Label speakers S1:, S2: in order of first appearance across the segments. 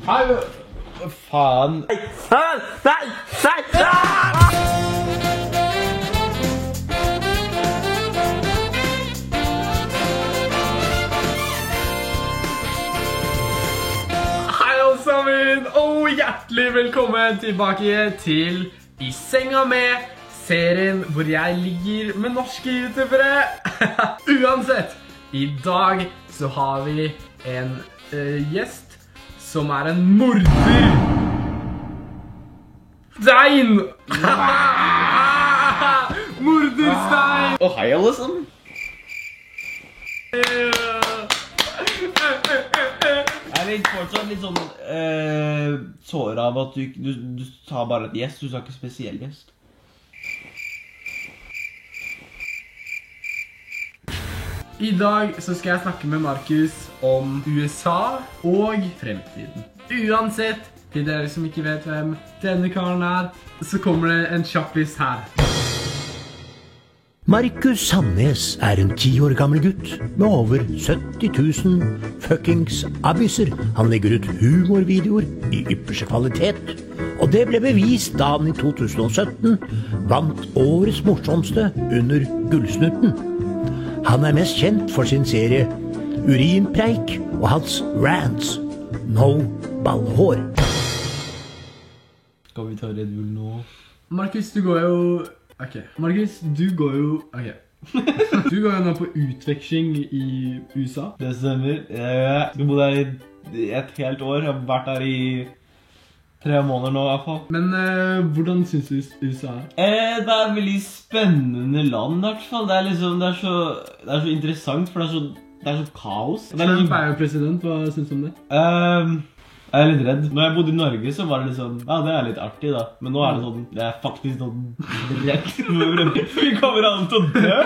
S1: Hei, faen. Nei! Hei alle sammen, og hjertelig velkommen tilbake til I senga med serien hvor jeg ligger med norske youtubere. Uansett, I dag så har vi en gjest som en morder. Stein! Morderstein!
S2: Og hei alle sammen. Jeg fortsatt litt sånn såret av at du sa bare et gjest, du sa ikke spesiell gjest.
S1: I dag så skal jeg snakke med Markus om USA og fremtiden. Uansett, til dere som ikke vet hvem denne karen så kommer det en kjappis her.
S3: Markus Sandnes en 10 år gammel gutt med over 70 000 fuckings abysser. Han legger ut humorvideoer I ypperste kvalitet. Og det ble bevist da han I 2017 vant årets morsomste under Gullsnutten. Han mest kjent for sin serie Urinpreik og hans rants. No ballhår.
S2: Skal vi ta Red Bull nå?
S1: Markus, du går jo... Ok. Markus, du går jo... Ok. Du går jo nå på utveksling I USA.
S2: Det stemmer. Jeg skal bo der I et helt år. Jeg har vært der I 3 måneder nå I hvert fall.
S1: Men hvordan synes du USA
S2: Det et veldig spennende land I hvert fall. Det liksom, det så interessant, for det så kaos.
S1: Trump jo president, hva synes du om det?
S2: Jeg litt redd. Når jeg bodde I Norge så var det litt sånn, ja det litt artig da. Men nå det sånn, det faktisk sånn redd. Vi kommer an til å dø.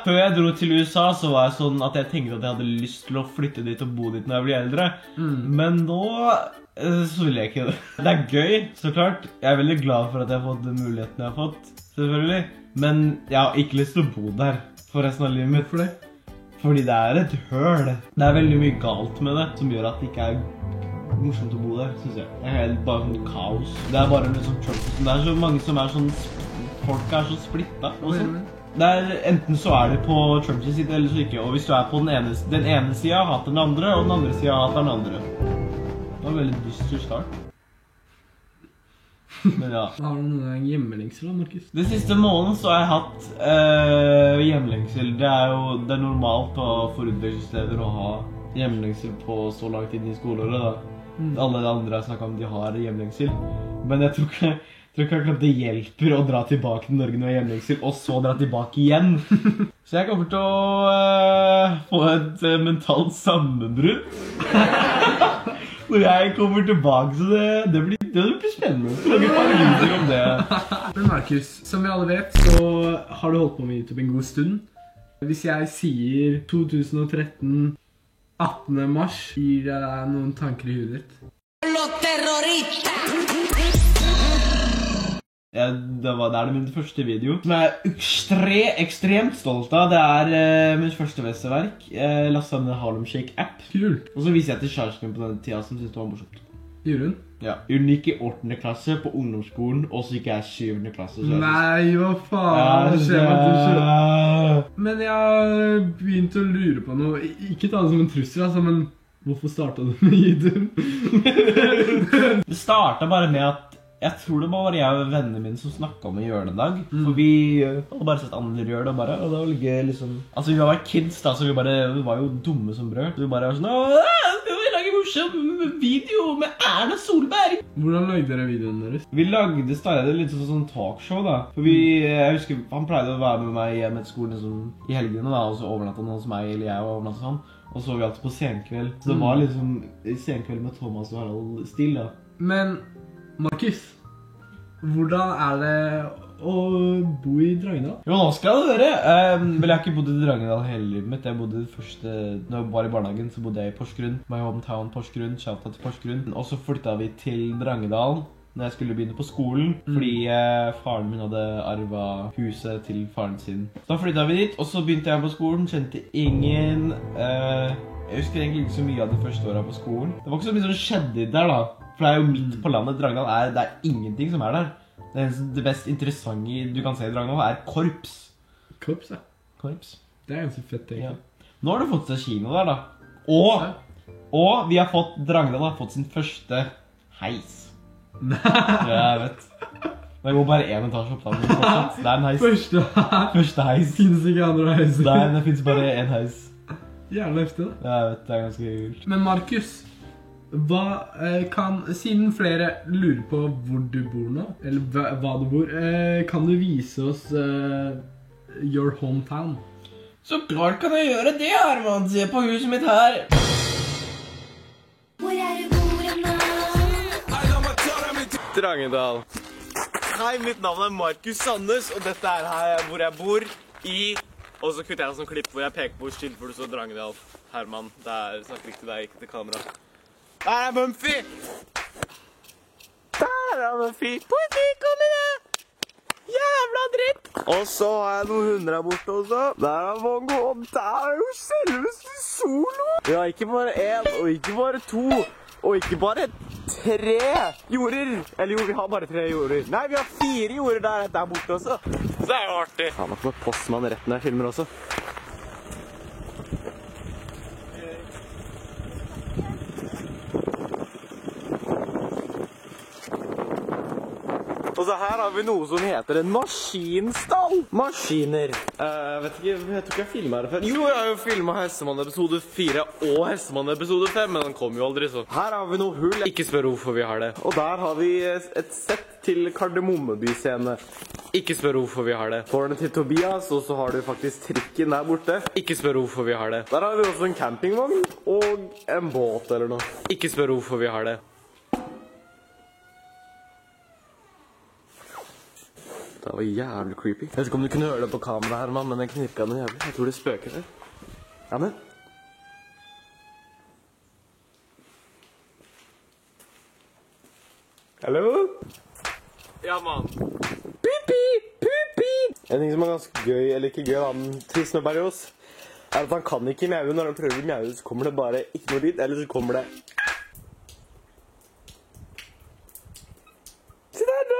S2: Før jeg dro til USA så var jeg sånn at jeg tenkte at jeg hadde lyst til å flytte dit og bo dit når jeg blir eldre. Men nå så vil jeg ikke det. Det gøy, så klart. Jeg veldig glad for at jeg har fått den muligheten jeg har fått, selvfølgelig. Men jeg har ikke lyst til å bo der for resten av livet mitt.
S1: Hvorfor det?
S2: Fordi det et høl. Det veldig mye galt med det, som gjør at det ikke morsomt å bo der, synes jeg. Det helt bare sånn kaos. Det bare litt sånn Trump. Det så mange som sånn, folk så splittet og sånn. Det enten så det på Trumps side, eller så ikke. Og hvis du på den ene siden, hater den andre, og den andre siden hater den andre. Det var veldig dyster start. Men ja.
S1: Har du noen hjemmelengsel da, Markus?
S2: Det siste måneden så har jeg hatt hjemmelengsel. Det normalt for utvekslingssteder å ha hjemmelengsel på så langt inn I skoleåret da. Alle de andre jeg snakket om, de har hjemmelengsel. Men jeg tror ikke akkurat det hjelper å dra tilbake til Norge når jeg har hjemmelengsel, og så dra tilbake igjen. Så jeg kommer til å få et mentalt sammenbrudd. Når jeg kommer tilbake, så det blir spennende. Det blir bare lyser om det.
S1: Men Markus, som vi alle vet, så har du holdt på med YouTube en god stund. Hvis jeg sier 2013, 18. mars, gir deg noen tanker I huet ditt?
S2: Los terroristas! Det min første video, som jeg ekstremt stolt av. Det mitt første mesterverk. Jeg lastet ned Harlem Shake app.
S1: Kult.
S2: Og så viser jeg til kjæresten min på den tida som syntes det var morsomt.
S1: Gjorde hun?
S2: Ja. Hun gikk I 8. klasse på ungdomsskolen, og så gikk jeg 7. klasse.
S1: Nei, hva faen? Men jeg har begynt å lure på noe. Ikke ta det som en trussel, altså, men hvorfor startet du med YouTube?
S2: Det startet bare med at jeg tror det bare jeg og vennene mine som snakket om å gjøre det en dag. For vi hadde bare sett andre gjøre det bare, og det var liksom... Altså vi var kids da, så vi var jo dumme som brød. Så vi bare var sånn, skal vi lage morsom video med Erna Solberg?
S1: Hvordan lagde dere videoen deres?
S2: Vi startet litt sånn talkshow da. For jeg husker, han pleide å være med meg hjem etter skolen liksom, I helgene da, og så overnattet han hos meg, eller jeg overnattet han. Og så vi alltid på senkveld. Så det var liksom senkveld med Thomas og Harald Stil da.
S1: Men Markus, hvordan det å bo I Drangedal?
S2: Jo, nå skal jeg høre. Vel, jeg har ikke bodd I Drangedal hele livet mitt. Jeg bodde når jeg var I barnehagen, så bodde jeg I Porsgrunn. My hometown Porsgrunn, shoutout til Porsgrunn. Og så flyttet vi til Drangedal når jeg skulle begynne på skolen, fordi faren min hadde arvet huset til faren sin. Så da flyttet vi dit, og så begynte jeg på skolen, kjente ingen, Jeg husker egentlig ikke så mye av de første årene på skolen. Det var ikke så mye som skjedde der da. For det er jo midt på landet. Drangedal det er ingenting som er der. Det mest interessante du kan se i Drangedal er korps.
S1: Korps, ja.
S2: Korps.
S1: Det er ganske fett, egentlig.
S2: Ja. Nå har du fått seg kino der da. Og Drangedal har fått sin første heis. Ja, jeg vet. Det går bare en etasje opp da, men fortsatt. Det er en heis. Første heis.
S1: Finnes ikke andre heiser.
S2: Nei, det finnes bare en heis.
S1: Jævlig heftig da.
S2: Ja, jeg vet, det er ganske kult.
S1: Men Markus, siden flere lurer på hvor du bor nå, eller hva du bor, kan du vise oss your hometown?
S2: Så klart kan jeg gjøre det, Herman. Se på huset mitt her.
S4: Hvor er du bor nå?
S5: Drangedal. Hei, mitt navn er Markus Sandnes, og dette er her hvor jeg bor i... Og så kutter jeg en sånn klipp hvor jeg peker på skilt hvor det står Drangedal. Herman, snakker ikke til deg, ikke til kamera. Der er Mumphy! Der er Mumphy! Politi, kom igjen! Jævla dritt! Og så har jeg noen hunder her borte også. Der er Mongo, og der er jo selveste Solo! Ja, ikke bare en, og ikke bare to, og ikke bare 3 jorder. Eller jo, vi har bare 3 jorder. Nei, vi har 4 jorder der borte også. Så det er jo artig. Jeg har nok med postmann rett når jeg filmer også. Og så her har vi noe som heter en maskinstall. Maskiner. Vet ikke, jeg tror ikke jeg filmet det før. Jo, jeg har jo filmet Hestemann episode 4 og Hestemann episode 5, men den kom jo aldri så. Her har vi noe hull. Ikke spør hvorfor vi har det. Og der har vi et sett til Kardemommeby-scene. Ikke spør hvorfor vi har det. Tårnet til Tobias, og så har du faktisk trikken der borte. Ikke spør hvorfor vi har det. Der har vi også en campingvogn og en båt eller noe. Ikke spør hvorfor vi har det. Det var jævlig creepy. Jeg vet ikke om du kunne høre det på kamera her, mann, men den knirka noe jævlig. Jeg tror det spøker her. Ja, men... Hallo? Ja, mann. Pipi! Pipi! En ting som er ganske gøy, eller ikke gøy, men trist med Berrios, er at han kan ikke mjaue. Når han prøver å mjaue, så kommer det bare ikke noe dit, eller så kommer det... Se der da!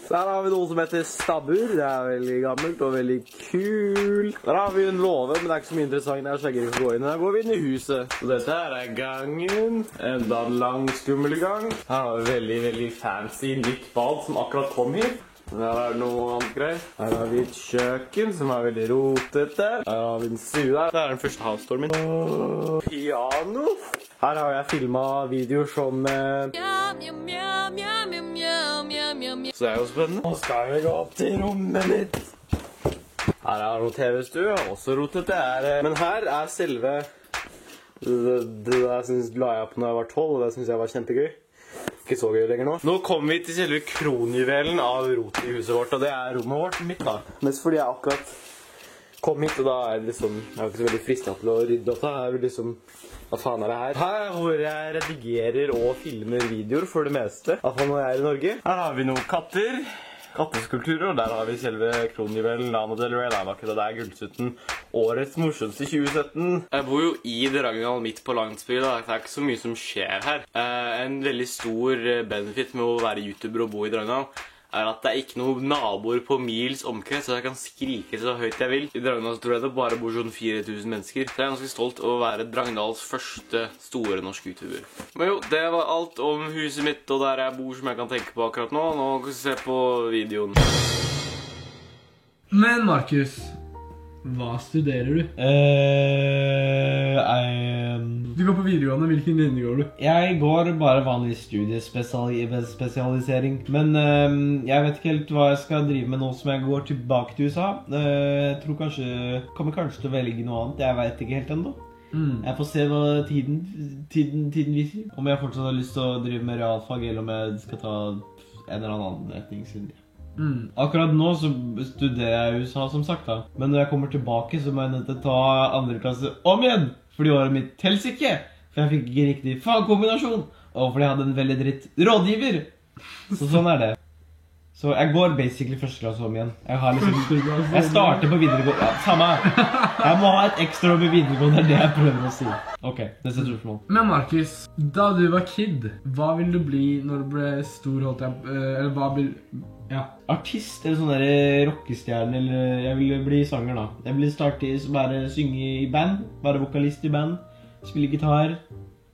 S5: Der har vi noe som heter stabbur. Det er veldig gammelt og veldig kult. Der har vi en låve, men det er ikke så mye interessant. Jeg skjegger ikke å gå inn. Der går vi inn i huset. Så dette her er gangen. Enda en lang, skummel gang. Her har vi veldig, veldig fancy nytt bad som akkurat kom hit. Her er det noe annet greier. Her har vi et kjøkken som er veldig rotete. Her har vi en stue der. Det er den første house-toren min. Piano. Her har jeg filmet videoer som... Så det er jo spennende. Nå skal vi gå opp til rommet mitt. Her er noe TV-stue, også rotete. Men her er selve... Det der la jeg på når jeg var 12, og det synes jeg var kjempegøy. Ikke så gøy lenger nå. Nå kommer vi til selve kronjuvelen av rot i huset vårt, og det er rommet vårt mitt da. Mest fordi jeg akkurat kom hit, og da er det liksom... Jeg er ikke så veldig fristet til å rydde opp da. Her er det liksom... Hva faen er det her? Her hvor jeg redigerer og filmer videoer for det meste. Hva faen når jeg er i Norge? Her har vi noen katter. Katteskulpturer, og der har vi selve kronjuvelen Lana Del Rey. Det er Gullsutten. Årets morsomste 2017. Jeg bor jo i Drangedal midt på landsby, da. Det er ikke så mye som skjer her. En veldig stor benefit med å være YouTuber og bo i Drangedal er at det er ikke noen naboer på mils omkrets, så jeg kan skrike så høyt jeg vil. I Drangedal tror jeg det bare bor sånn 4000 mennesker. Så jeg er ganske stolt av å være Drangedals første store norske YouTuber. Men jo, det var alt om huset mitt og der jeg bor som jeg kan tenke på akkurat nå. Nå kan vi se på videoen.
S1: Men Markus, hva studerer du? Du går på videregående, hvilken linje går du?
S2: Jeg går bare vanlig studiespesialisering. Men jeg vet ikke helt hva jeg skal drive med nå som jeg går tilbake til USA. Jeg tror kommer kanskje til å velge noe annet. Jeg vet ikke helt enda. Jeg får se hva tiden viser. Om jeg fortsatt har lyst til å drive med realfag, eller om jeg skal ta en eller annen retning siden. Akkurat nå så studerer jeg i USA som sagt da. Men når jeg kommer tilbake så må jeg nødt til å ta andre klasse om igjen. Fordi året mitt tels ikke. For jeg fikk ikke riktig fagkombinasjon. Og fordi jeg hadde en veldig dritt rådgiver. Så sånn er det. Så jeg går basically første klasse om igjen. Jeg starter på videregående. Ja, samme. Jeg må ha et ekstra år på videregående, det er det jeg prøver å si. Ok, neste spørsmål.
S1: Men Markus, da du var kid, hva vil du bli når du ble stor, eller hva vil... Ja.
S2: Artist eller sånn der rockestjerne, eller jeg vil bli sanger da. Jeg vil starte bare synge i band, være vokalist i band, spille gitar.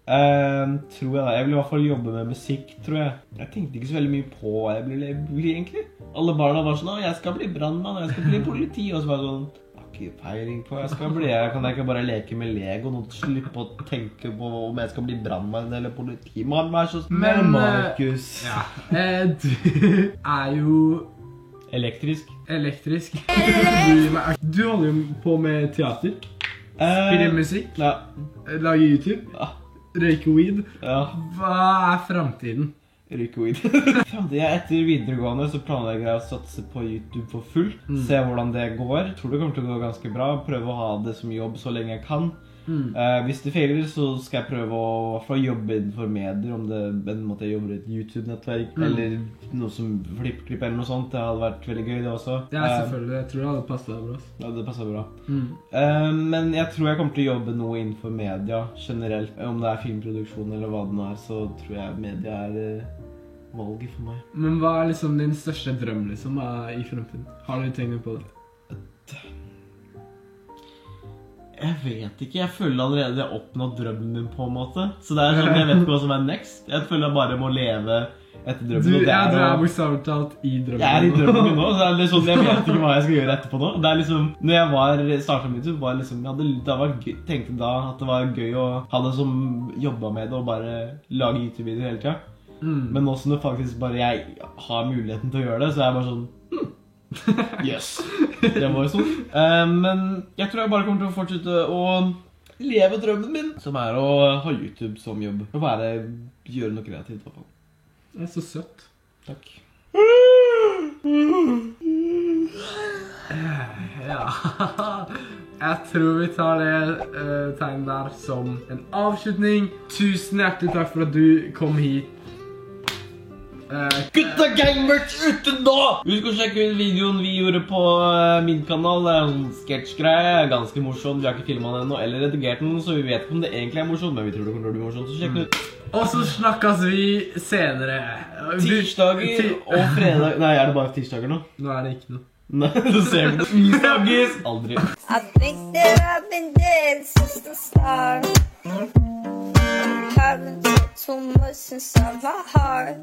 S2: Tror jeg da. Jeg vil i hvert fall jobbe med musikk, tror jeg. Jeg tenkte ikke så veldig mye på hva jeg ville bli egentlig. Alle barna var sånn, jeg skal bli brandmann, jeg skal bli politi, og så var det sånn, jeg har ikke peiling på hva jeg skal bli. Jeg kan ikke bare leke med Lego, og slippe å tenke på om jeg skal bli brandmann eller politi. Man vær så snill, Markus.
S1: Ja, du er jo...
S2: Elektrisk.
S1: Du holder jo på med teater, spiller musikk, lager YouTube.
S2: Ja.
S1: Røyke weed.
S2: Ja.
S1: Hva er fremtiden?
S2: Røyke weed. Etter videregående så planlegger jeg å satse på YouTube for fullt. Se hvordan det går. Jeg tror det kommer til å gå ganske bra. Prøve å ha det som jobb så lenge jeg kan. Hvis det feiler så skal jeg prøve å jobbe innenfor medier. Om det en måte jeg jobber i et YouTube-nettverk eller noe som FlippKlipp eller noe sånt. Det hadde vært veldig gøy det også.
S1: Ja, selvfølgelig. Jeg tror det hadde passet bra.
S2: Ja, det passet bra. Men jeg tror jeg kommer til å jobbe noe innenfor media generelt. Om det er filmproduksjon eller hva det nå er, så tror jeg media er valget for meg.
S1: Men hva er liksom din største drøm liksom i fremtiden? Har du tenkt på det?
S2: Jeg vet ikke, jeg føler allerede jeg har oppnådd drømmen min på en måte. Så det er sånn, jeg vet ikke hva som er next. Jeg føler jeg bare må leve etter drømmen.
S1: Du er bokstavelig talt i drømmen.
S2: Jeg er i drømmen min nå, så det er sånn, jeg vet ikke hva jeg skal gjøre etterpå nå. Det er liksom, når jeg startet med YouTube, var liksom, tenkte da at det var gøy å ha det som jobbet med det og bare lage YouTube-videoer hele tiden. Men nå som det faktisk bare jeg har muligheten til å gjøre det, så er jeg bare sånn, yes, det var jo sånn. Men jeg tror jeg bare kommer til å fortsette å leve drømmen min, som er å ha YouTube som jobb. Og bare gjøre noe kreativt i hvert fall.
S1: Det er så søtt.
S2: Takk.
S1: Ja. Jeg tror vi tar det tegnet der som en avslutning. Tusen hjertelig takk for at du kom hit.
S2: Gutta Gangmerch ute nå! Husk å sjekke ut videoen vi gjorde på min kanal. Det er en sketsjgreie, ganske morsom. Vi har ikke filmet den ennå eller redigert den, så vi vet ikke om det egentlig er morsomt, men vi tror det kommer til å bli morsomt, så sjekk den ut.
S1: Og så snakkes vi senere.
S2: Tirsdager og fredag. Nei, er det bare tirsdager nå?
S1: Nå er det ikke noe.
S2: Nei, så ser vi det. Vi snakkes! Aldri.
S4: I think that I've been dead since the start. Haven't took too much inside my heart.